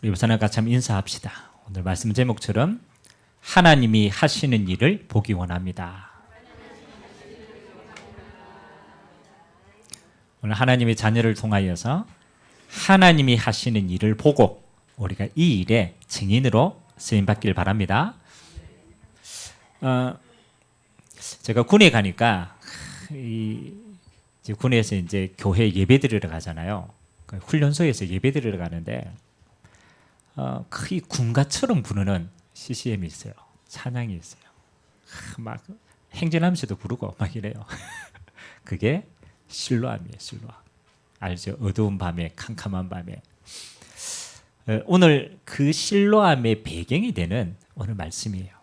우리 우선은 같이 한번 인사합시다. 오늘 말씀 제목처럼 하나님이 하시는 일을 보기 원합니다. 오늘 하나님의 자녀를 통하여서 하나님이 하시는 일을 보고 우리가 이 일의 증인으로 쓰임받기를 바랍니다. 제가 군에 가니까 군에서 이제 교회 예배 드리러 가잖아요. 훈련소에서 예배 드리러 가는데 거의 군가처럼 부르는 CCM이 있어요. 찬양이 있어요. 막 행진하면서도 부르고 막 이래요. 그게 실로암이에요. 실로암. 알죠? 어두운 밤에, 캄캄한 밤에. 오늘 그 실로암의 배경이 되는 오늘 말씀이에요.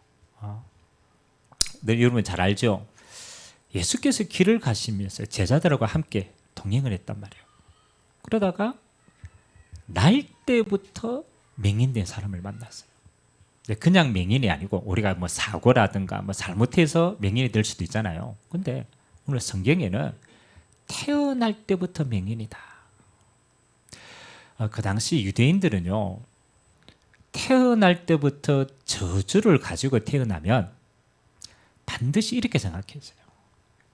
네, 여러분 잘 알죠? 예수께서 길을 가시면서 제자들하고 함께 동행을 했단 말이에요. 그러다가 날 때부터 맹인된 사람을 만났어요. 그냥 맹인이 아니고 우리가 뭐 사고라든가 뭐 잘못해서 맹인이 될 수도 있잖아요. 근데 오늘 성경에는 태어날 때부터 맹인이다. 그 당시 유대인들은요, 태어날 때부터 저주를 가지고 태어나면 반드시 이렇게 생각했어요.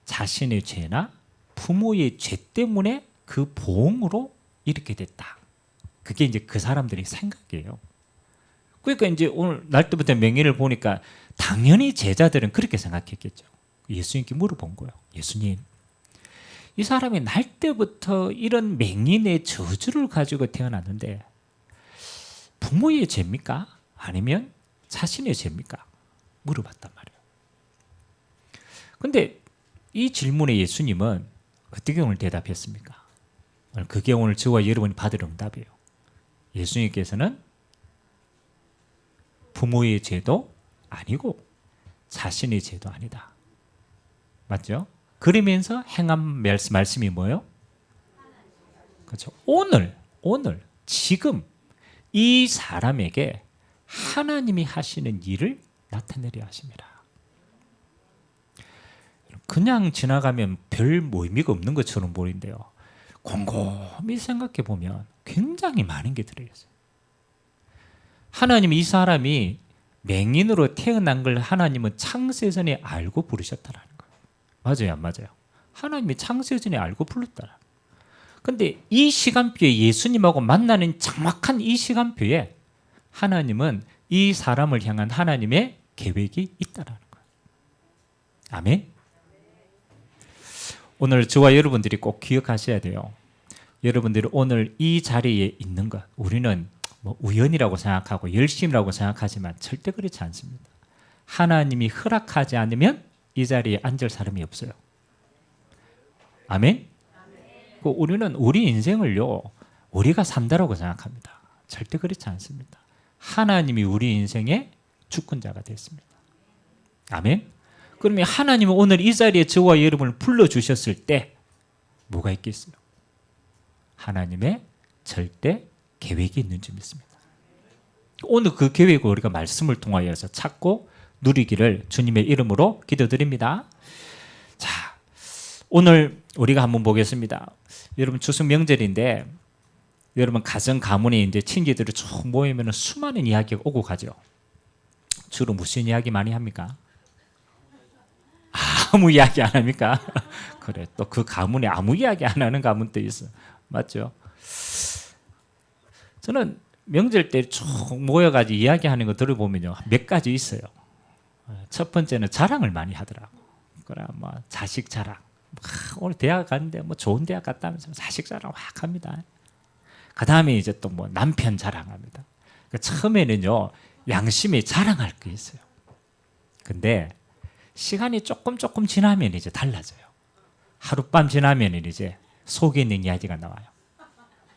자신의 죄나 부모의 죄 때문에 그 보응으로 이렇게 됐다. 그게 이제 그 사람들의 생각이에요. 그러니까 이제 오늘 날 때부터 맹인을 보니까 당연히 제자들은 그렇게 생각했겠죠. 예수님께 물어본 거예요. 예수님, 이 사람이 날 때부터 이런 맹인의 저주를 가지고 태어났는데 부모의 죄입니까? 아니면 자신의 죄입니까? 물어봤단 말이에요. 근데 이 질문에 예수님은 어떻게 오늘 대답했습니까? 그게 오늘 저와 여러분이 받을 응답이에요. 예수님께서는 부모의 죄도 아니고 자신의 죄도 아니다. 맞죠? 그러면서 행한 말씀이 뭐예요? 그렇죠. 오늘 지금 이 사람에게 하나님이 하시는 일을 나타내려 하십니다. 그냥 지나가면 별 의미가 없는 것처럼 보이는데요. 곰곰이 생각해 보면 굉장히 많은 게 들어있어요. 하나님이 이 사람이 맹인으로 태어난 걸 하나님은 창세전에 알고 부르셨다라는 거예요. 맞아요, 안 맞아요? 하나님이 창세전에 알고 불렀다. 근데 이 시간표에 예수님하고 만나는 정확한 이 시간표에 하나님은 이 사람을 향한 하나님의 계획이 있다라는 거예요. 아멘. 오늘 저와 여러분들이 꼭 기억하셔야 돼요. 여러분들이 오늘 이 자리에 있는 것, 우리는 뭐 우연이라고 생각하고 열심이라고 생각하지만 절대 그렇지 않습니다. 하나님이 허락하지 않으면 이 자리에 앉을 사람이 없어요. 아멘? 우리는 우리 인생을요, 우리가 산다라고 생각합니다. 절대 그렇지 않습니다. 하나님이 우리 인생의 주권자가 됐습니다. 아멘? 그러면 하나님은 오늘 이 자리에 저와 여러분을 불러주셨을 때 뭐가 있겠어요? 하나님의 절대 계획이 있는 줄 믿습니다. 오늘 그 계획을 우리가 말씀을 통하여서 찾고 누리기를 주님의 이름으로 기도드립니다. 자, 오늘 우리가 한번 보겠습니다. 여러분 추석 명절인데 여러분 가정 가문에 이제 친구들이 쭉 모이면 수많은 이야기가 오고 가죠. 주로 무슨 이야기 많이 합니까? 아무 이야기 안 합니까? 그래, 또 그 가문에 아무 이야기 안 하는 가문도 있어. 맞죠? 저는 명절 때 쭉 모여가지고 이야기하는 거 들어보면요, 몇 가지 있어요. 첫 번째는 자랑을 많이 하더라고. 그래, 뭐 자식 자랑. 오늘 대학 갔는데 뭐 좋은 대학 갔다면서 자식 자랑 확 합니다. 그 다음에 이제 또 뭐 남편 자랑합니다. 그러니까 처음에는요, 양심에 자랑할 게 있어요. 근데 시간이 조금 지나면 이제 달라져요. 하룻밤 지나면 이제 속에 있는 이야기가 나와요.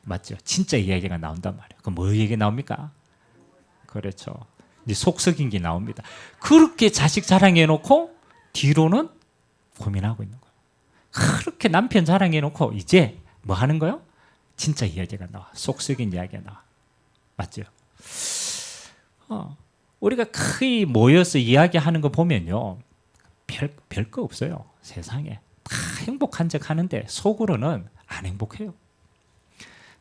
맞죠? 진짜 이야기가 나온단 말이에요. 그럼 뭐 얘기 나옵니까? 그렇죠. 이제 속 썩인 게 나옵니다. 그렇게 자식 자랑해놓고 뒤로는 고민하고 있는 거예요. 그렇게 남편 자랑해놓고 이제 뭐 하는 거예요? 진짜 이야기가 나와. 속 썩인 이야기가 나와. 맞죠? 우리가 거의 모여서 이야기하는 거 보면요, 별 거 없어요. 세상에 다 행복한 척 하는데 속으로는 안 행복해요.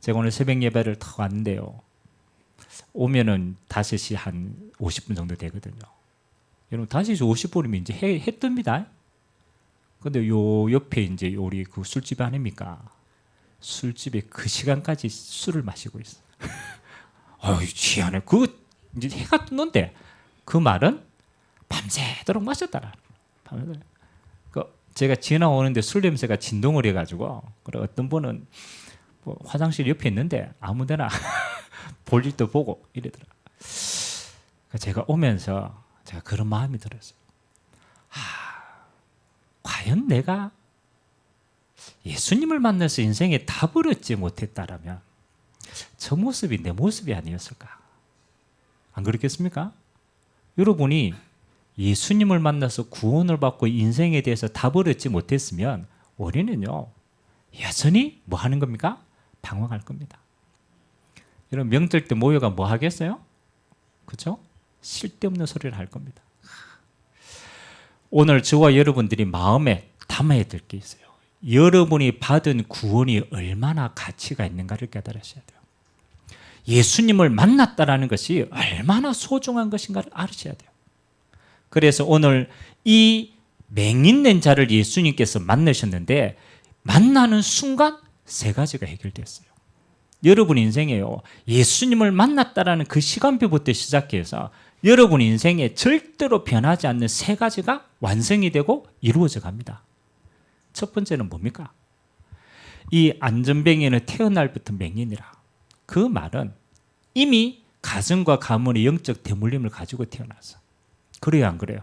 제가 오늘 새벽 예배를 탁 왔는데요, 오면은 5시 한 50분 정도 되거든요. 여러분 5시 50분이면 이제 해 뜹니다. 근데 요 옆에 이제 우리 그 술집 아닙니까? 술집에 그 시간까지 술을 마시고 있어. 아유, 희한해. 그 이제 해가 뜨는데 그 말은 밤새도록 마셨다라. 밤새도록. 제가 지나오는데 술 냄새가 진동을 해가지고, 그래 어떤 분은 뭐 화장실 옆에 있는데 아무데나 볼 일도 보고 이러더라. 제가 오면서 제가 그런 마음이 들었어요. 과연 내가 예수님을 만나서 인생에 답을 얻지 못했다라면 저 모습이 내 모습이 아니었을까? 안 그렇겠습니까? 여러분이 예수님을 만나서 구원을 받고 인생에 대해서 답을 얻지 못했으면 우리는요 여전히 뭐 하는 겁니까? 방황할 겁니다. 여러분 명절 때 모여가 뭐 하겠어요? 그렇죠? 쓸데없는 소리를 할 겁니다. 오늘 저와 여러분들이 마음에 담아야 될 게 있어요. 여러분이 받은 구원이 얼마나 가치가 있는가를 깨달으셔야 돼요. 예수님을 만났다라는 것이 얼마나 소중한 것인가를 알으셔야 돼요. 그래서 오늘 이 맹인된 자를 예수님께서 만나셨는데 만나는 순간 3가지가 해결됐어요. 여러분 인생에요. 예수님을 만났다라는 그 시간표부터 시작해서 여러분 인생에 절대로 변하지 않는 3가지가 완성이 되고 이루어져 갑니다. 첫 번째는 뭡니까? 이 안전뱅이는 태어날부터 맹인이라. 그 말은 이미 가정과 가문의 영적 대물림을 가지고 태어났어. 그래요, 안 그래요?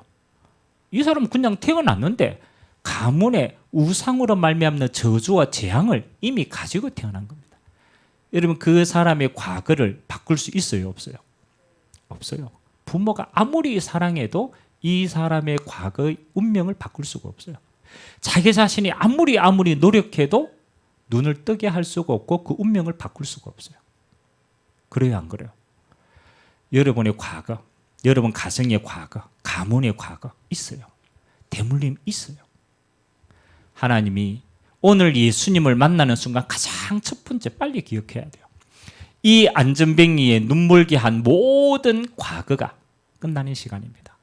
이 사람은 그냥 태어났는데 가문의 우상으로 말미암는 저주와 재앙을 이미 가지고 태어난 겁니다. 여러분 그 사람의 과거를 바꿀 수 있어요, 없어요? 없어요. 부모가 아무리 사랑해도 이 사람의 과거의 운명을 바꿀 수가 없어요. 자기 자신이 아무리 노력해도 눈을 뜨게 할 수가 없고 그 운명을 바꿀 수가 없어요. 그래요, 안 그래요? 여러분의 과거, 여러분 가정의 과거, 가문의 과거 있어요. 대물림 있어요. 하나님이 오늘 예수님을 만나는 순간 가장 첫 번째 빨리 기억해야 돼요. 이 안전뱅이에 눈물게 한 모든 과거가 끝나는 시간입니다.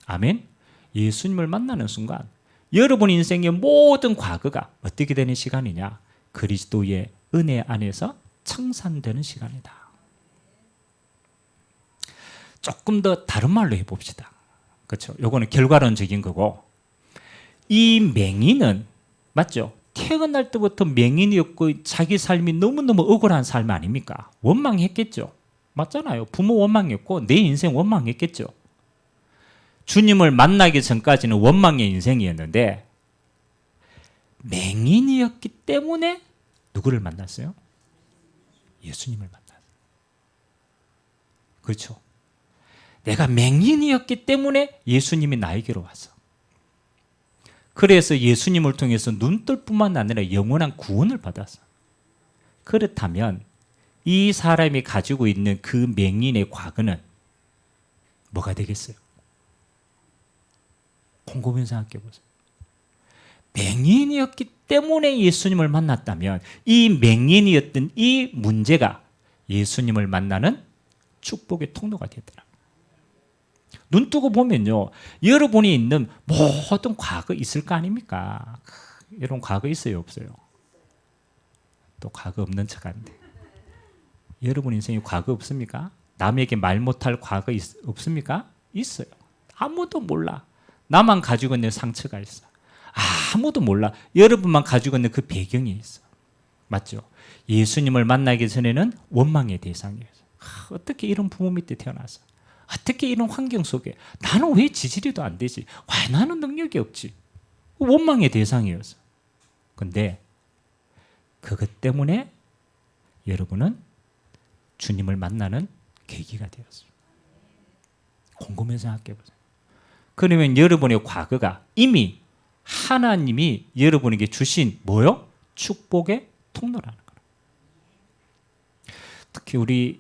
아멘. 예수님을 만나는 순간 여러분 인생의 모든 과거가 어떻게 되는 시간이냐? 그리스도의 은혜 안에서 청산되는 시간이다. 조금 더 다른 말로 해봅시다. 그렇죠? 요거는 결과론적인 거고, 이 맹인은 맞죠? 태어날 때부터 맹인이었고 자기 삶이 너무너무 억울한 삶 아닙니까? 원망했겠죠. 맞잖아요. 부모 원망했고 내 인생 원망했겠죠. 주님을 만나기 전까지는 원망의 인생이었는데 맹인이었기 때문에 누구를 만났어요? 예수님을 만났어요. 그렇죠. 내가 맹인이었기 때문에 예수님이 나에게로 왔어. 그래서 예수님을 통해서 눈뜰 뿐만 아니라 영원한 구원을 받았어. 그렇다면 이 사람이 가지고 있는 그 맹인의 과거는 뭐가 되겠어요? 곰곰이 생각해 보세요. 맹인이었기 때문에 예수님을 만났다면 이 맹인이었던 이 문제가 예수님을 만나는 축복의 통로가 되더라. 눈 뜨고 보면요, 여러분이 있는 모든 과거 있을 거 아닙니까? 여러분 과거 있어요, 없어요? 또 과거 없는 척하는데. 여러분 인생에 과거 없습니까? 남에게 말 못할 과거 없습니까? 있어요. 아무도 몰라. 나만 가지고 있는 상처가 있어. 아무도 몰라. 여러분만 가지고 있는 그 배경이 있어. 맞죠? 예수님을 만나기 전에는 원망의 대상이었어. 어떻게 이런 부모 밑에 태어났어? 어떻게 이런 환경 속에 나는 왜 지지리도 안 되지? 왜 나는 능력이 없지? 원망의 대상이었어. 근데 그것 때문에 여러분은 주님을 만나는 계기가 되었어요. 곰곰해서 생각해 보세요. 그러면 여러분의 과거가 이미 하나님이 여러분에게 주신 뭐요? 축복의 통로라는 거예요. 특히 우리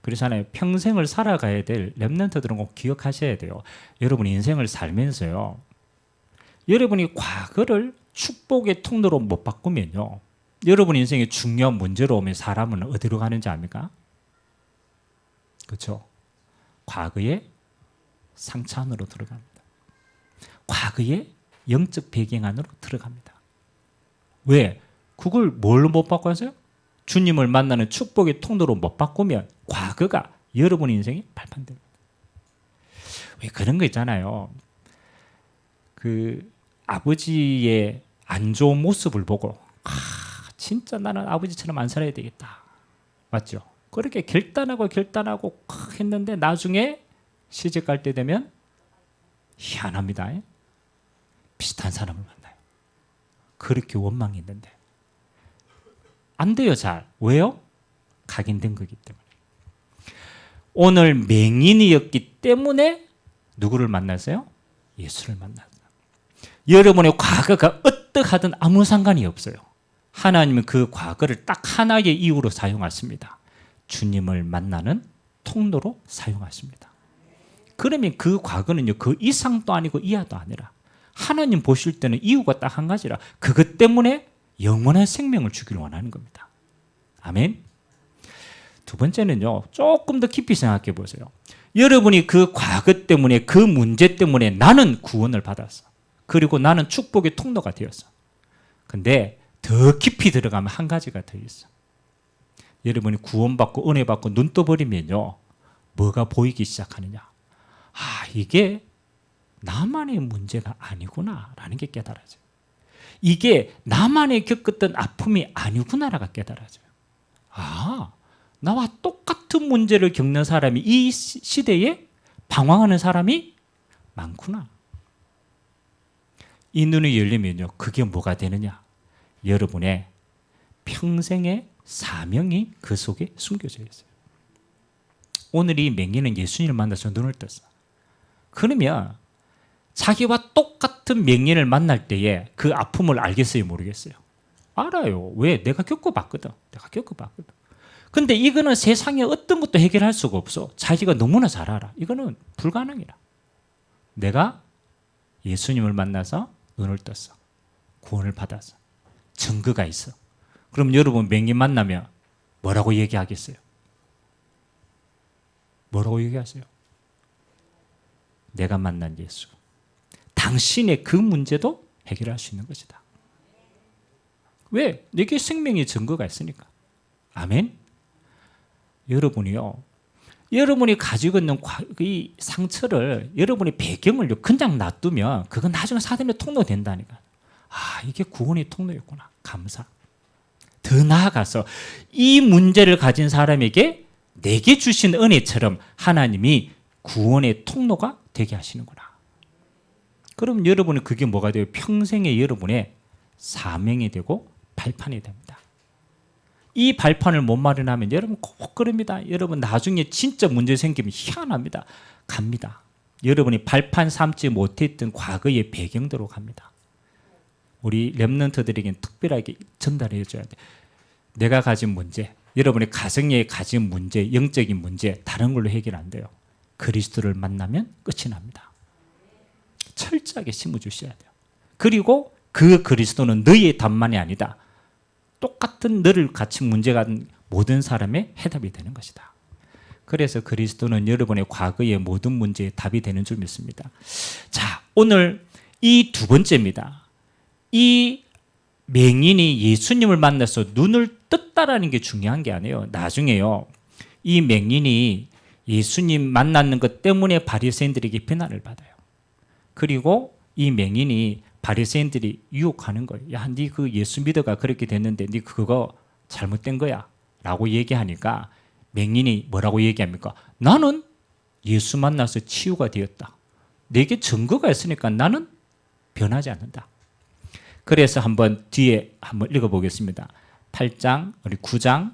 그렇잖아요. 평생을 살아가야 될 렘넌트들은 꼭 기억하셔야 돼요. 여러분 인생을 살면서요, 여러분이 과거를 축복의 통로로 못 바꾸면요, 여러분 인생에 중요한 문제로 오면 사람은 어디로 가는지 압니까? 그렇죠? 과거의 상처 안으로 들어갑니다. 과거의 영적 배경 안으로 들어갑니다. 왜? 그걸 뭘로 못 바꿔서요? 주님을 만나는 축복의 통로로 못 바꾸면 과거가 여러분의 인생이 발판됩니다. 왜 그런 거 있잖아요. 그 아버지의 안 좋은 모습을 보고 진짜 나는 아버지처럼 안 살아야 되겠다. 맞죠? 그렇게 결단하고 했는데 나중에 시집 갈 때 되면 희한합니다. 비슷한 사람을 만나요. 그렇게 원망이 있는데 안 돼요. 잘. 왜요? 각인된 거기 때문에. 오늘 맹인이었기 때문에 누구를 만났어요? 예수를 만났어요. 여러분의 과거가 어떠하든 아무 상관이 없어요. 하나님은 그 과거를 딱 하나의 이유로 사용하십니다. 주님을 만나는 통로로 사용하십니다. 그러면 그 과거는요, 그 이상도 아니고 이하도 아니라 하나님 보실 때는 이유가 딱 한 가지라 그것 때문에 영원한 생명을 주기를 원하는 겁니다. 아멘. 두 번째는요, 조금 더 깊이 생각해 보세요. 여러분이 그 과거 때문에 그 문제 때문에 나는 구원을 받았어. 그리고 나는 축복의 통로가 되었어. 근데 더 깊이 들어가면 한 가지가 더 있어. 여러분이 구원받고 은혜 받고 눈 떠버리면요, 뭐가 보이기 시작하느냐? 이게 나만의 문제가 아니구나라는 게 깨달아져요. 이게 나만의 겪었던 아픔이 아니구나라가 깨달아져요. 나와 똑같은 문제를 겪는 사람이 이 시대에 방황하는 사람이 많구나. 이 눈이 열리면요, 그게 뭐가 되느냐? 여러분의 평생의 사명이 그 속에 숨겨져 있어요. 오늘 이 맹인은 예수님을 만나서 눈을 떴어. 그러면 자기와 똑같은 맹인을 만날 때에 그 아픔을 알겠어요? 모르겠어요? 알아요. 왜? 내가 겪어봤거든. 근데 이거는 세상에 어떤 것도 해결할 수가 없어. 자기가 너무나 잘 알아. 이거는 불가능이라. 내가 예수님을 만나서 눈을 떴어. 구원을 받았어. 증거가 있어. 그럼 여러분 맹인 만나면 뭐라고 얘기하겠어요? 뭐라고 얘기하세요? 내가 만난 예수. 당신의 그 문제도 해결할 수 있는 것이다. 왜? 내게 생명의 증거가 있으니까. 아멘? 여러분이요, 여러분이 가지고 있는 이 상처를, 여러분의 배경을 그냥 놔두면 그건 나중에 사단의 통로 된다니까. 이게 구원의 통로였구나. 감사. 더 나아가서 이 문제를 가진 사람에게 내게 주신 은혜처럼 하나님이 구원의 통로가 되게 하시는구나. 그럼 여러분은 그게 뭐가 돼요? 평생의 여러분의 사명이 되고 발판이 됩니다. 이 발판을 못 마련하면 여러분 꼭 그럽니다. 여러분 나중에 진짜 문제 생기면 희한합니다. 갑니다. 여러분이 발판 삼지 못했던 과거의 배경대로 갑니다. 우리 렘넌트들에게는 특별하게 전달해 줘야 돼. 내가 가진 문제, 여러분의 가정에 가진 문제, 영적인 문제 다른 걸로 해결 안 돼요. 그리스도를 만나면 끝이 납니다. 철저하게 심어주셔야 돼요. 그리고 그 그리스도는 너희의 답만이 아니다. 똑같은 너를 같이 문제가 모든 사람의 해답이 되는 것이다. 그래서 그리스도는 여러분의 과거의 모든 문제의 답이 되는 줄 믿습니다. 자, 오늘 이 두 번째입니다. 이 맹인이 예수님을 만나서 눈을 떴다라는 게 중요한 게 아니에요. 나중에요, 이 맹인이 예수님 만나는 것 때문에 바리새인들에게 비난을 받아요. 그리고 이 맹인이 바리새인들이 유혹하는 거예요. 야, 네 그 예수 믿어가 그렇게 됐는데 네 그거 잘못된 거야 라고 얘기하니까 맹인이 뭐라고 얘기합니까? 나는 예수 만나서 치유가 되었다. 내게 증거가 있으니까 나는 변하지 않는다. 그래서 한번 뒤에 한번 읽어보겠습니다. 8장, 우리 9장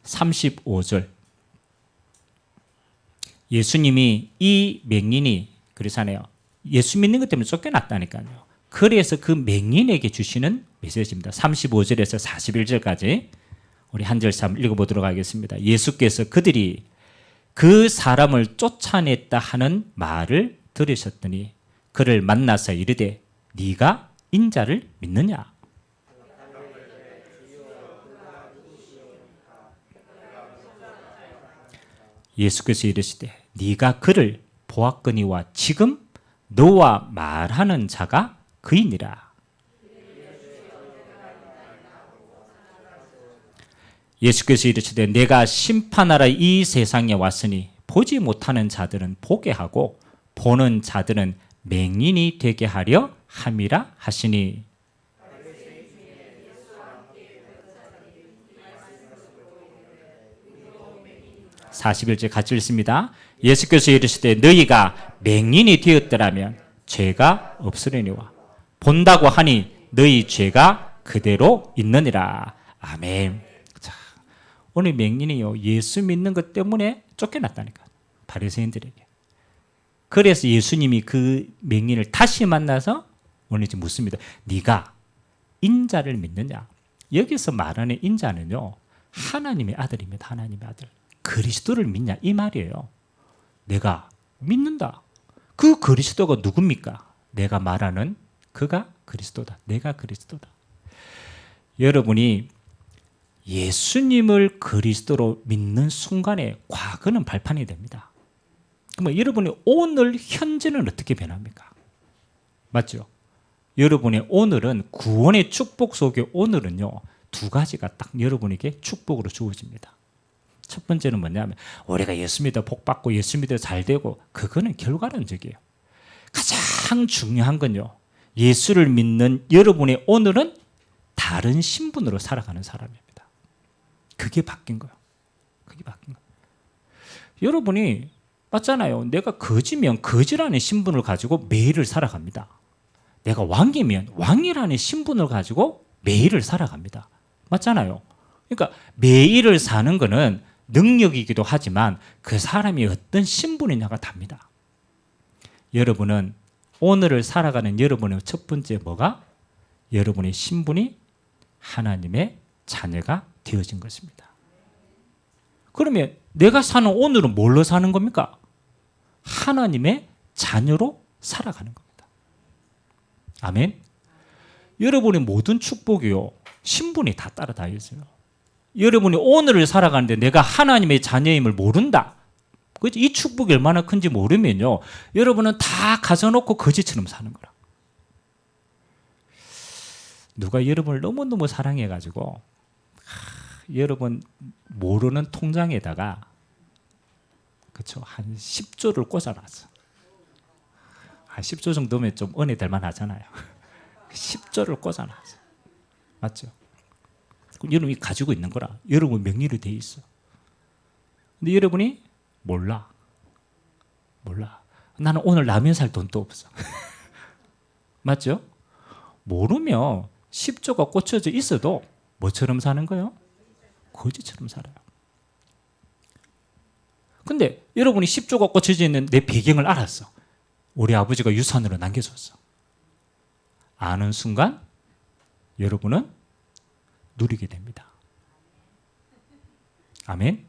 35절. 예수님이 이 맹인이 그러잖아요. 예수 믿는 것 때문에 쫓겨났다니까요. 그래서 그 맹인에게 주시는 메시지입니다. 35절에서 41절까지 우리 한 절씩 한번 읽어보도록 하겠습니다. 예수께서 그들이 그 사람을 쫓아냈다 하는 말을 들으셨더니 그를 만나서 이르되 네가 인자를 믿느냐? 예수께서 이르시되 네가 그를 보았거니와 지금 너와 말하는 자가 그이니라. 예수께서 이르시되 내가 심판하러 이 세상에 왔으니 보지 못하는 자들은 보게 하고 보는 자들은 맹인이 되게 하려 함이라 하시니. 41절 같이 읽습니다. 예수께서 이르시되 너희가 맹인이 되었더라면 죄가 없으려니와 본다고 하니 너희 죄가 그대로 있느니라. 아멘. 자, 오늘 맹인이요 예수 믿는 것 때문에 쫓겨났다니까, 바리새인들에게. 그래서 예수님이 그 맹인을 다시 만나서 오늘 이제 묻습니다. 네가 인자를 믿느냐? 여기서 말하는 인자는요 하나님의 아들입니다. 하나님의 아들. 그리스도를 믿냐 이 말이에요. 내가 믿는다. 그 그리스도가 누굽니까? 내가 말하는 그가 그리스도다. 내가 그리스도다. 여러분이 예수님을 그리스도로 믿는 순간에 과거는 발판이 됩니다. 그러면 여러분이 오늘 현재는 어떻게 변합니까? 맞죠? 여러분의 오늘은 구원의 축복 속에 오늘은요 두 가지가 딱 여러분에게 축복으로 주어집니다. 첫 번째는 뭐냐면 우리가 예수 믿어 복 받고 예수 믿어 잘 되고 그거는 결과론적이에요. 가장 중요한 건요 예수를 믿는 여러분의 오늘은 다른 신분으로 살아가는 사람입니다. 그게 바뀐 거예요. 그게 바뀐 거예요. 여러분이 맞잖아요. 내가 거지면 거지라는 신분을 가지고 매일을 살아갑니다. 내가 왕이면 왕이라는 신분을 가지고 매일을 살아갑니다. 맞잖아요. 그러니까 매일을 사는 거는 능력이기도 하지만 그 사람이 어떤 신분이냐가 답니다. 여러분은 오늘을 살아가는 여러분의 첫 번째 뭐가? 여러분의 신분이 하나님의 자녀가 되어진 것입니다. 그러면 내가 사는 오늘은 뭘로 사는 겁니까? 하나님의 자녀로 살아가는 겁니다. 아멘. 여러분의 모든 축복이요 신분이 다 따라다녀 있어요. 여러분이 오늘을 살아가는데 내가 하나님의 자녀임을 모른다. 이 축복이 얼마나 큰지 모르면요 여러분은 다 가져놓고 거지처럼 사는 거라. 누가 여러분을 너무너무 사랑해가지고 여러분 모르는 통장에다가 그렇죠 한 10조를 꽂아놨어. 한 10조 정도면 좀 은혜 될 만하잖아요. 10조를 꽂아놨어. 맞죠? 여러분이 가지고 있는 거라. 여러분 명의로 돼 있어. 근데 여러분이 몰라. 나는 오늘 라면 살 돈도 없어. 맞죠? 모르면 10조가 꽂혀져 있어도 뭐처럼 사는 거예요? 거지처럼 살아요. 근데 여러분이 10조가 꽂혀져 있는 내 배경을 알았어. 우리 아버지가 유산으로 남겨줬어. 아는 순간 여러분은 누리게 됩니다. 아멘.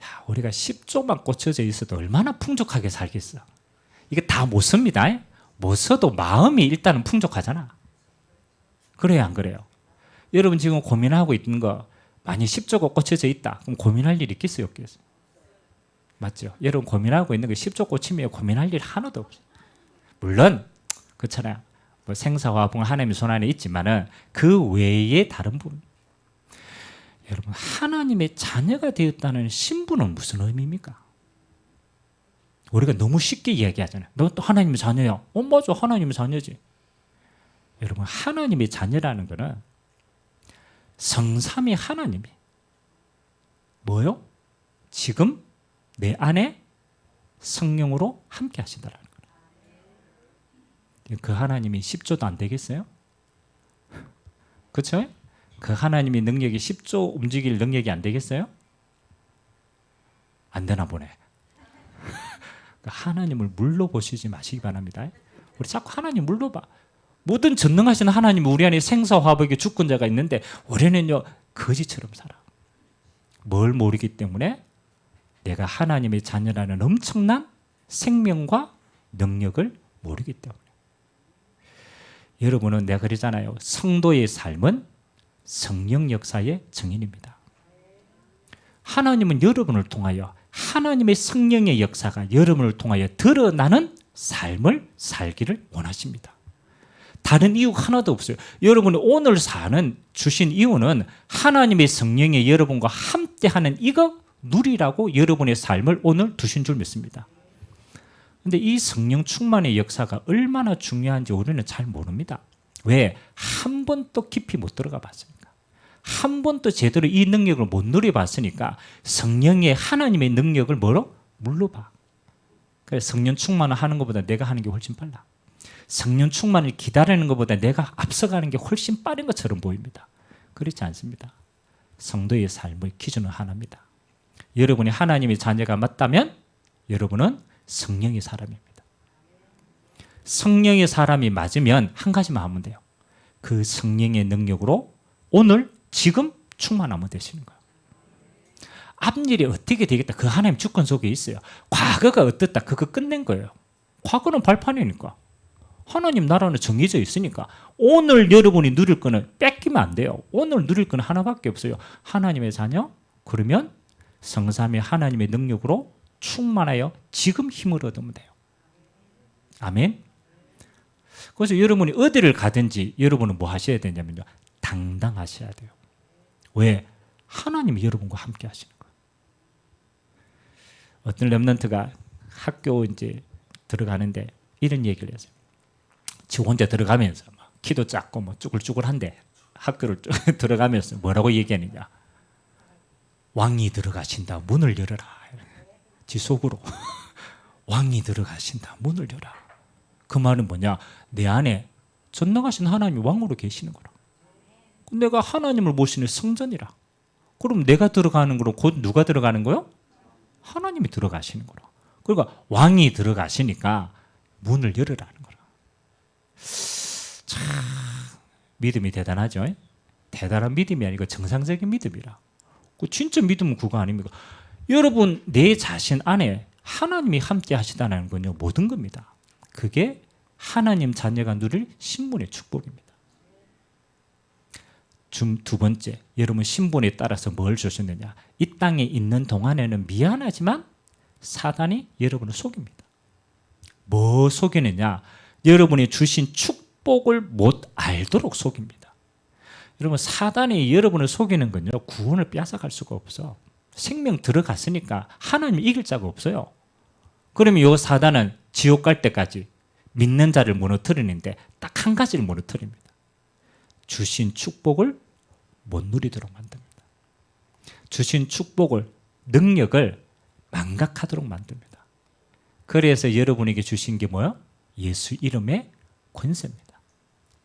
야, 우리가 10조만 꽂혀져 있어도 얼마나 풍족하게 살겠어. 이게 다 못 씁니다. 못 써도 마음이 일단은 풍족하잖아. 그래요, 안 그래요? 여러분 지금 고민하고 있는 거 만약 10조가 꽂혀져 있다. 그럼 고민할 일 있겠어요, 없겠어요? 맞죠? 여러분 고민하고 있는 거 10조 꽂히면 고민할 일 하나도 없어요. 물론 그렇잖아요. 뭐 생사화복은 하나님의 손 안에 있지만은 그 외에 다른 부분. 여러분 하나님의 자녀가 되었다는 신분은 무슨 의미입니까? 우리가 너무 쉽게 이야기하잖아요. 너 또 하나님의 자녀야. 맞아, 하나님의 자녀지. 여러분 하나님의 자녀라는 거는 성삼위 하나님이 뭐요? 지금 내 안에 성령으로 함께 하신다라는 거예요. 그 하나님이 10조도 안 되겠어요? 그렇죠? 그 하나님의 능력이 10조 움직일 능력이 안 되겠어요? 안 되나 보네. 하나님을 물러보시지 마시기 바랍니다. 우리 자꾸 하나님 물러봐. 모든 전능하신 하나님 우리 안에 생사화복의 주권자가 있는데 우리는요 거지처럼 살아. 뭘 모르기 때문에 내가 하나님의 자녀라는 엄청난 생명과 능력을 모르기 때문에. 여러분은 내가 그러잖아요. 성도의 삶은 성령 역사의 증인입니다. 하나님은 여러분을 통하여 하나님의 성령의 역사가 여러분을 통하여 드러나는 삶을 살기를 원하십니다. 다른 이유 하나도 없어요. 여러분이 오늘 사는 주신 이유는 하나님의 성령이 여러분과 함께하는 이거 누리라고 여러분의 삶을 오늘 두신 줄 믿습니다. 그런데 이 성령 충만의 역사가 얼마나 중요한지 우리는 잘 모릅니다. 왜? 한 번도 깊이 못 들어가 봤으니까. 한 번도 제대로 이 능력을 못 누려봤으니까 성령의 하나님의 능력을 뭐로? 물로 봐. 그래서 성령 충만을 하는 것보다 내가 하는 게 훨씬 빨라. 성령 충만을 기다리는 것보다 내가 앞서가는 게 훨씬 빠른 것처럼 보입니다. 그렇지 않습니다. 성도의 삶의 기준은 하나입니다. 여러분이 하나님의 자녀가 맞다면 여러분은 성령의 사람입니다. 성령의 사람이 맞으면 한 가지만 하면 돼요. 그 성령의 능력으로 오늘 지금 충만하면 되시는 거예요. 앞일이 어떻게 되겠다. 그 하나님 주권 속에 있어요. 과거가 어떻다. 그거 끝낸 거예요. 과거는 발판이니까. 하나님 나라는 정해져 있으니까 오늘 여러분이 누릴 거는 뺏기면 안 돼요. 오늘 누릴 거는 하나밖에 없어요. 하나님의 자녀? 그러면 성삼위 하나님의 능력으로 충만하여 지금 힘을 얻으면 돼요. 아멘. 그래서 여러분이 어디를 가든지 여러분은 뭐 하셔야 되냐면요. 당당하셔야 돼요. 왜? 하나님이 여러분과 함께 하시는 거예요. 어떤 렘넌트가 학교 이제 들어가는데 이런 얘기를 했어요. 지 혼자 들어가면서 막 키도 작고 뭐 쭈글쭈글한데 학교를 들어가면서 뭐라고 얘기하느냐. 왕이 들어가신다. 문을 열어라. 지 속으로. 왕이 들어가신다. 문을 열어라. 그 말은 뭐냐. 내 안에 전능하신 하나님이 왕으로 계시는 거라. 내가 하나님을 모시는 성전이라. 그럼 내가 들어가는 거로 곧 누가 들어가는 거요? 하나님이 들어가시는 거라. 그러니까 왕이 들어가시니까 문을 열으라는 거라. 참 믿음이 대단하죠. 대단한 믿음이 아니고 정상적인 믿음이라. 진짜 믿음은 그거 아닙니까? 여러분 내 자신 안에 하나님이 함께 하시다는 건요 모든 겁니다. 그게 하나님 자녀가 누릴 신분의 축복입니다. 두 번째, 여러분 신분에 따라서 뭘 주셨느냐. 이 땅에 있는 동안에는 미안하지만 사단이 여러분을 속입니다. 뭐 속이느냐. 여러분이 주신 축복을 못 알도록 속입니다. 여러분 사단이 여러분을 속이는 건요 구원을 빼앗아갈 수가 없어. 생명 들어갔으니까 하나님 이길 자가 없어요. 그러면 이 사단은 지옥 갈 때까지 믿는 자를 무너뜨리는데 딱 한 가지를 무너뜨립니다. 주신 축복을 못 누리도록 만듭니다. 주신 축복을 능력을 망각하도록 만듭니다. 그래서 여러분에게 주신 게 뭐예요? 예수 이름의 권세입니다.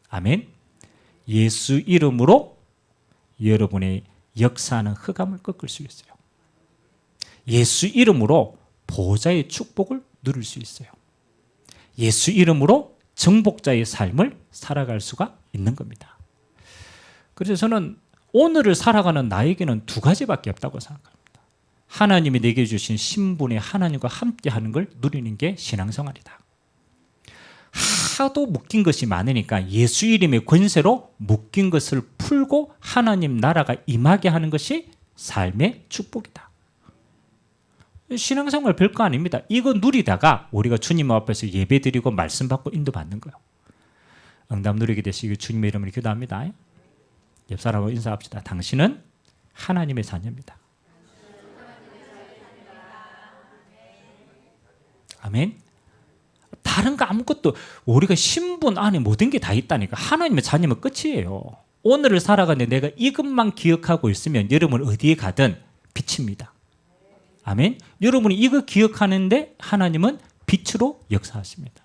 아멘. 예수 이름으로 여러분의 역사하는 흑암을 꺾을 수 있어요. 예수 이름으로 보호자의 축복을 누릴 수 있어요. 예수 이름으로 정복자의 삶을 살아갈 수가 있는 겁니다. 그래서 저는 오늘을 살아가는 나에게는 두 가지밖에 없다고 생각합니다. 하나님이 내게 주신 신분의 하나님과 함께하는 걸 누리는 게 신앙생활이다. 하도 묶인 것이 많으니까 예수 이름의 권세로 묶인 것을 풀고 하나님 나라가 임하게 하는 것이 삶의 축복이다. 신앙생활 별거 아닙니다. 이거 누리다가 우리가 주님 앞에서 예배드리고 말씀 받고 인도받는 거예요. 응답 누리게 되시길 주님의 이름으로 기도합니다. 옆 사람하고 인사합시다. 당신은 하나님의 자녀입니다. 아멘. 다른 거 아무것도 우리가 신분 안에 모든 게 다 있다니까. 하나님의 자녀면 끝이에요. 오늘을 살아가는데 내가 이것만 기억하고 있으면 여러분 어디에 가든 빛입니다. 아멘. 여러분이 이거 기억하는데 하나님은 빛으로 역사하십니다.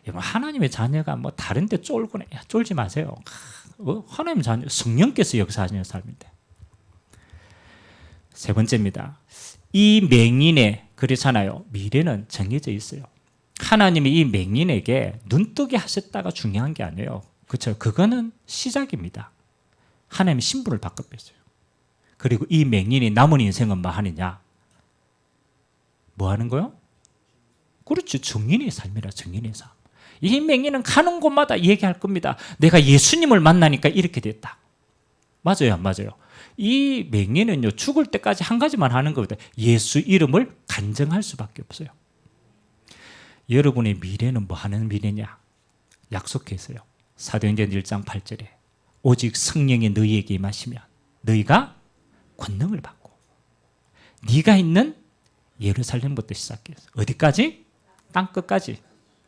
여러분 하나님의 자녀가 뭐 다른 데 쫄거나 쫄지 마세요. 하나님의 자녀 성령께서 역사하시는 삶인데. 세 번째입니다. 이 맹인의 그렇잖아요. 미래는 정해져 있어요. 하나님이 이 맹인에게 눈뜨게 하셨다가 중요한 게 아니에요. 그렇죠? 그거는 시작입니다. 하나님의 신분을 바꿔뺐어요. 그리고 이 맹인이 남은 인생은 뭐 하느냐? 뭐 하는 거요? 그렇죠. 증인의 삶이라 증인의 삶. 이 맹인은 가는 곳마다 얘기할 겁니다. 내가 예수님을 만나니까 이렇게 됐다. 맞아요, 안 맞아요? 이 맹인은요, 죽을 때까지 한 가지만 하는 겁니다. 예수 이름을 간증할 수밖에 없어요. 여러분의 미래는 뭐 하는 미래냐? 약속했어요. 사도행전 1장 8절에 오직 성령이 너희에게 임하시면 너희가 권능을 받고 네가 있는 예루살렘부터 시작해서 어디까지? 땅끝까지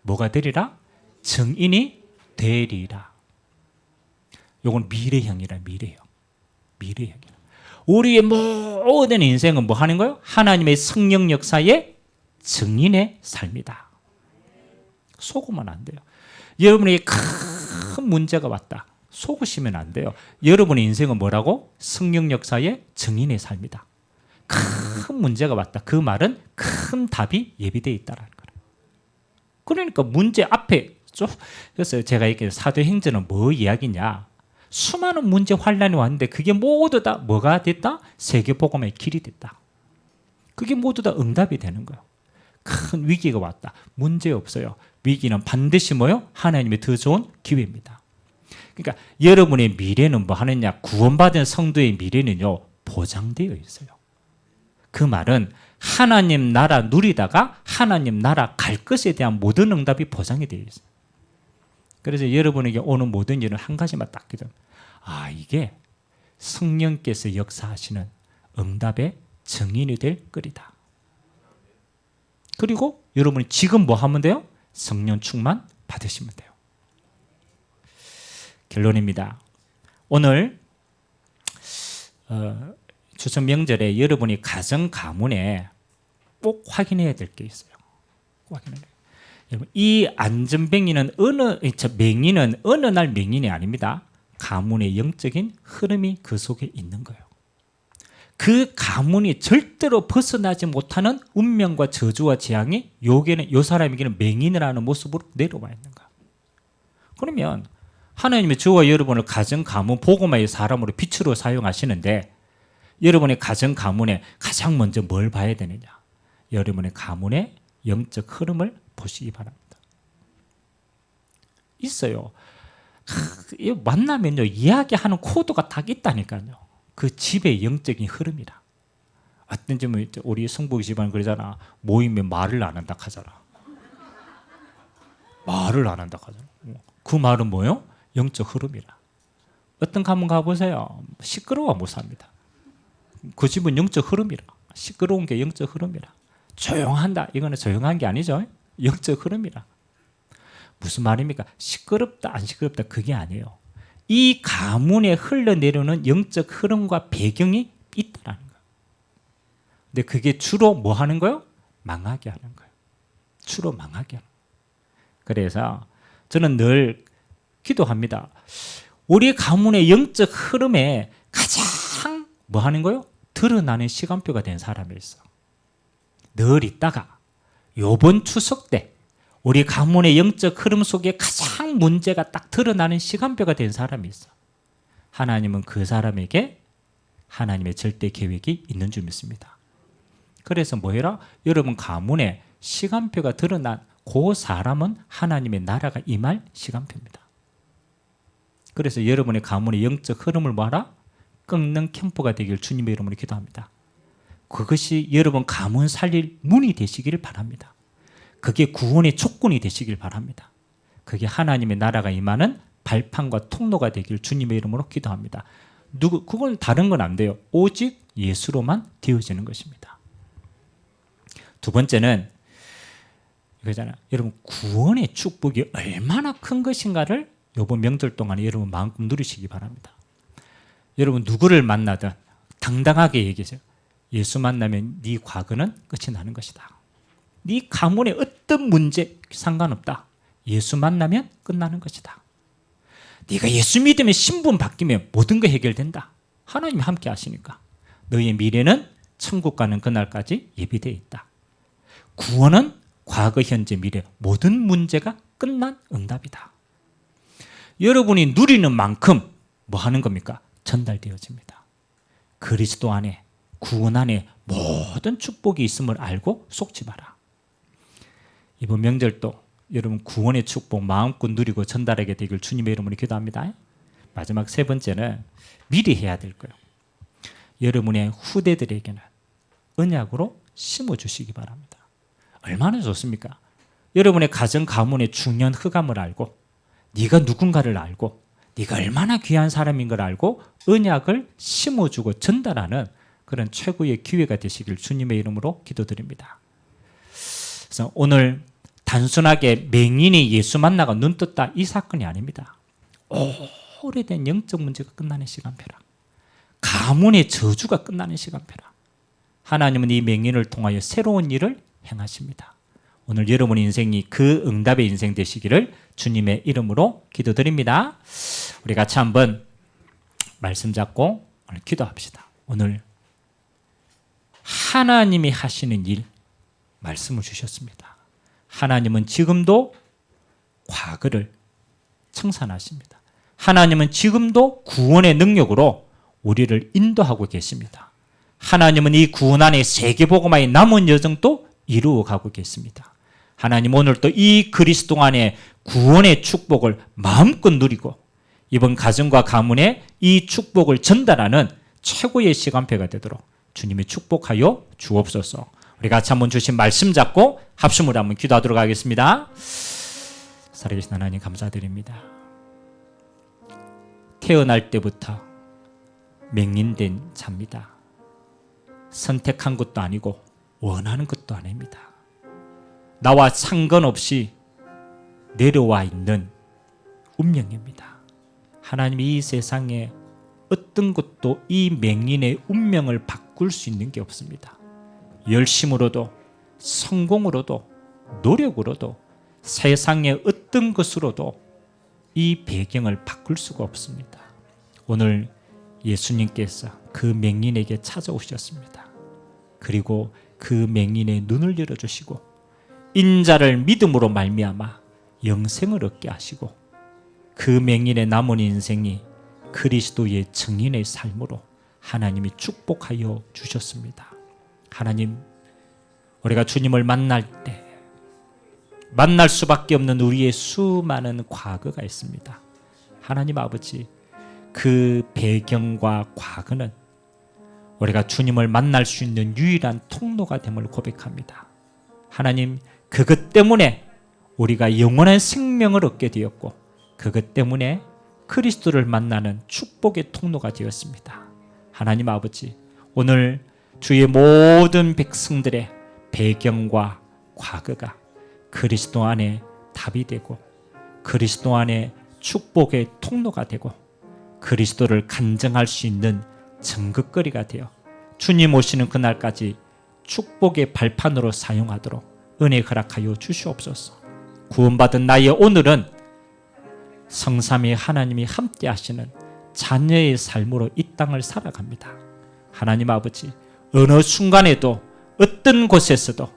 뭐가 되리라? 증인이 되리라. 이건 미래형이라. 미래형. 우리의 모든 인생은 뭐 하는 거예요? 하나님의 성령 역사의 증인의 삶이다. 속으면 안 돼요. 여러분에게 큰 문제가 왔다. 속으시면 안 돼요. 여러분의 인생은 뭐라고? 성령 역사의 증인의 삶이다. 큰 문제가 왔다. 그 말은 큰 답이 예비되어 있다는 거예요. 그러니까 문제 앞에 그래서 제가 얘기해요. 사도행전은 뭐 이야기냐? 수많은 문제 환란이 왔는데 그게 모두 다 뭐가 됐다? 세계복음의 길이 됐다. 그게 모두 다 응답이 되는 거예요. 큰 위기가 왔다. 문제 없어요. 위기는 반드시 뭐요? 하나님의 더 좋은 기회입니다. 그러니까 여러분의 미래는 뭐 하느냐? 구원받은 성도의 미래는요, 보장되어 있어요. 그 말은 하나님 나라 누리다가 하나님 나라 갈 것에 대한 모든 응답이 보장이 되어 있어요. 그래서 여러분에게 오는 모든 일은 한 가지만 딱 기도합니다. 아, 이게 성령께서 역사하시는 응답의 증인이 될 거리다. 그리고 여러분이 지금 뭐 하면 돼요? 성령 충만 받으시면 돼요. 결론입니다. 오늘 추석 명절에 여러분이 가정 가문에 꼭 확인해야 될 게 있어요. 여러분, 이 안전뱅이는 맹인은 어느 날 맹인이 아닙니다. 가문의 영적인 흐름이 그 속에 있는 거예요. 그 가문이 절대로 벗어나지 못하는 운명과 저주와 재앙이 요 사람에게는 맹인이라는 모습으로 내려와 있는 거예요. 그러면 하나님의 저와 여러분을 가정 가문 복음화의 사람으로 빛으로 사용하시는데 여러분의 가정 가문에 가장 먼저 뭘 봐야 되느냐? 여러분의 가문의 영적 흐름을 보시기 바랍니다. 있어요. 만나면요, 이야기하는 코드가 딱 있다니까요. 그 집의 영적인 흐름이라. 어떤지 우리 성복이 집안 그러잖아. 모이면 말을 안 한다 하잖아. 말을 안 한다 하잖아. 그 말은 뭐예요? 영적 흐름이라. 어떤 가문 가보세요. 시끄러워 못 삽니다. 그 집은 영적 흐름이라. 시끄러운 게 영적 흐름이라. 조용한다. 이거는 조용한 게 아니죠. 영적 흐름이라. 무슨 말입니까? 시끄럽다 안 시끄럽다 그게 아니에요. 이 가문에 흘러내려오는 영적 흐름과 배경이 있다는 거예요. 근데 그게 주로 뭐 하는 거예요? 망하게 하는 거예요. 주로 망하게 하는 거예요. 그래서 저는 늘 기도합니다. 우리 가문의 영적 흐름에 가장 뭐 하는 거예요? 드러나는 시간표가 된 사람이 있어. 늘 있다가 요번 추석 때 우리 가문의 영적 흐름 속에 가장 문제가 딱 드러나는 시간표가 된 사람이 있어. 하나님은 그 사람에게 하나님의 절대 계획이 있는 줄 믿습니다. 그래서 뭐해라? 여러분 가문에 시간표가 드러난 그 사람은 하나님의 나라가 임할 시간표입니다. 그래서 여러분의 가문의 영적 흐름을 뭐하라? 꺾는 캠프가 되길 주님의 이름으로 기도합니다. 그것이 여러분 가문 살릴 문이 되시기를 바랍니다. 그게 구원의 조건이 되시길 바랍니다. 그게 하나님의 나라가 임하는 발판과 통로가 되길 주님의 이름으로 기도합니다. 그건 다른 건 안 돼요. 오직 예수로만 되어지는 것입니다. 두 번째는 이거잖아요. 여러분 구원의 축복이 얼마나 큰 것인가를 이번 명절 동안에 여러분 마음껏 누리시기 바랍니다. 여러분 누구를 만나든 당당하게 얘기하세요. 예수 만나면 네 과거는 끝이 나는 것이다. 네 가문에 어떤 문제 상관없다. 예수 만나면 끝나는 것이다. 네가 예수 믿으면 신분 바뀌면 모든 거 해결된다. 하나님이 함께 하시니까. 너의 미래는 천국 가는 그날까지 예비되어 있다. 구원은 과거, 현재, 미래 모든 문제가 끝난 응답이다. 여러분이 누리는 만큼 뭐 하는 겁니까? 전달되어집니다. 그리스도 안에 구원 안에 모든 축복이 있음을 알고 속지 마라. 이번 명절도 여러분 구원의 축복 마음껏 누리고 전달하게 되길 주님의 이름으로 기도합니다. 마지막 세 번째는 미리 해야 될 거예요. 여러분의 후대들에게는 언약으로 심어주시기 바랍니다. 얼마나 좋습니까? 여러분의 가정 가문의 중요한 흑암을 알고 네가 누군가를 알고 네가 얼마나 귀한 사람인 걸 알고 언약을 심어주고 전달하는 그런 최고의 기회가 되시길 주님의 이름으로 기도드립니다. 그래서 오늘 단순하게 맹인이 예수 만나가 눈 떴다 이 사건이 아닙니다. 오래된 영적 문제가 끝나는 시간표라. 가문의 저주가 끝나는 시간표라. 하나님은 이 맹인을 통하여 새로운 일을 행하십니다. 오늘 여러분 인생이 그 응답의 인생 되시기를 주님의 이름으로 기도드립니다. 우리 같이 한번 말씀 잡고 오늘 기도합시다. 오늘 하나님이 하시는 일 말씀을 주셨습니다. 하나님은 지금도 과거를 청산하십니다. 하나님은 지금도 구원의 능력으로 우리를 인도하고 계십니다. 하나님은 이 구원 안에 세계복음화의 남은 여정도 이루어가고 계십니다. 하나님 오늘 또 이 그리스도 안에 구원의 축복을 마음껏 누리고 이번 가정과 가문에 이 축복을 전달하는 최고의 시간표가 되도록 주님이 축복하여 주옵소서. 우리 같이 한번 주신 말씀 잡고 합심으로 한번 기도하도록 하겠습니다. 살아계신 하나님 감사드립니다. 태어날 때부터 맹인된 자입니다. 선택한 것도 아니고 원하는 것도 아닙니다. 나와 상관없이 내려와 있는 운명입니다. 하나님 이 세상에 어떤 것도 이 맹인의 운명을 바꿀 수 있는 게 없습니다. 열심으로도 성공으로도 노력으로도 세상의 어떤 것으로도 이 배경을 바꿀 수가 없습니다. 오늘 예수님께서 그 맹인에게 찾아오셨습니다. 그리고 그 맹인의 눈을 열어주시고 인자를 믿음으로 말미암아 영생을 얻게 하시고 그 맹인의 남은 인생이 그리스도의 증인의 삶으로 하나님이 축복하여 주셨습니다. 하나님, 우리가 주님을 만날 때 만날 수밖에 없는 우리의 수많은 과거가 있습니다. 하나님 아버지, 그 배경과 과거는 우리가 주님을 만날 수 있는 유일한 통로가 됨을 고백합니다. 하나님, 그것 때문에 우리가 영원한 생명을 얻게 되었고 그것 때문에 그리스도를 만나는 축복의 통로가 되었습니다. 하나님 아버지, 오늘 주의 모든 백성들의 배경과 과거가 그리스도 안에 답이 되고 그리스도 안에 축복의 통로가 되고 그리스도를 간증할 수 있는 증거거리가 되어 주님 오시는 그날까지 축복의 발판으로 사용하도록 은혜 허락하여 주시옵소서. 구원받은 나의 오늘은 성삼위 하나님이 함께 하시는 자녀의 삶으로 이 땅을 살아갑니다. 하나님 아버지, 어느 순간에도 어떤 곳에서도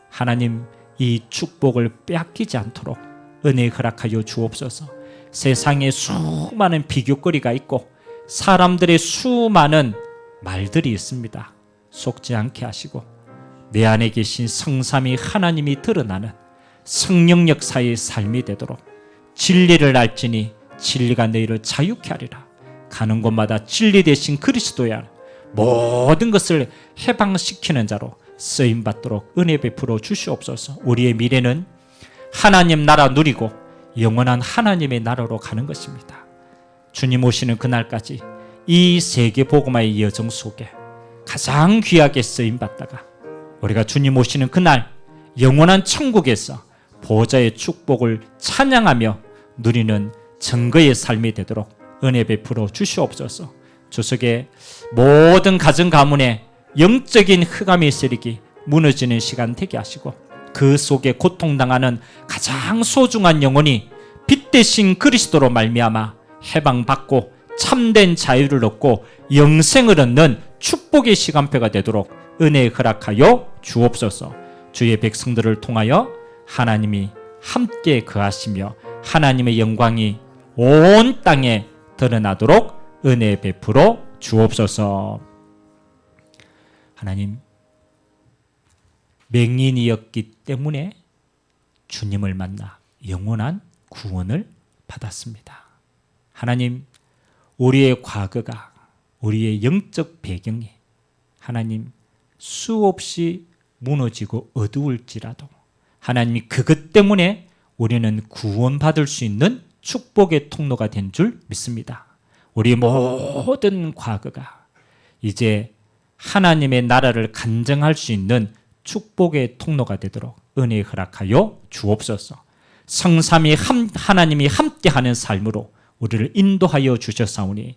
하나님 이 축복을 빼앗기지 않도록 은혜 허락하여 주옵소서. 세상에 수많은 비교거리가 있고 사람들의 수많은 말들이 있습니다. 속지 않게 하시고 내 안에 계신 성삼위 하나님이 드러나는 성령 역사의 삶이 되도록 진리를 알지니 진리가 너희를 자유케 하리라. 가는 곳마다 진리 대신 그리스도야 모든 것을 해방시키는 자로 쓰임받도록 은혜 베풀어 주시옵소서. 우리의 미래는 하나님 나라 누리고 영원한 하나님의 나라로 가는 것입니다. 주님 오시는 그날까지 이 세계 복음화의 여정 속에 가장 귀하게 쓰임받다가 우리가 주님 오시는 그날 영원한 천국에서 보좌의 축복을 찬양하며 누리는 증거의 삶이 되도록 은혜 베풀어 주시옵소서. 주석의 모든 가정 가문에 영적인 흑암의 세력이 무너지는 시간 되게 하시고 그 속에 고통당하는 가장 소중한 영혼이 빛 대신 그리스도로 말미암아 해방받고 참된 자유를 얻고 영생을 얻는 축복의 시간표가 되도록 은혜 허락하여 주옵소서. 주의 백성들을 통하여 하나님이 함께 거하시며 하나님의 영광이 온 땅에 드러나도록 은혜 베풀어 주옵소서. 하나님, 맹인이었기 때문에 주님을 만나 영원한 구원을 받았습니다. 하나님, 우리의 과거가 우리의 영적 배경이 하나님 수없이 무너지고 어두울지라도 하나님이 그것 때문에 우리는 구원받을 수 있는 축복의 통로가 된 줄 믿습니다. 우리 모든 과거가 이제 하나님의 나라를 간증할 수 있는 축복의 통로가 되도록 은혜 허락하여 주옵소서. 성삼위 하나님이 함께하는 삶으로 우리를 인도하여 주셨사오니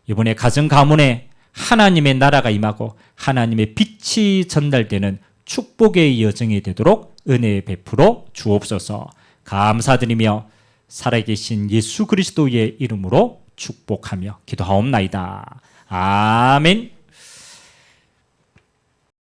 이번에 가정 가문에 하나님의 나라가 임하고 하나님의 빛이 전달되는 축복의 여정이 되도록 은혜 베풀어 주옵소서. 감사드리며 살아계신 예수 그리스도의 이름으로 축복하며 기도하옵나이다. 아멘.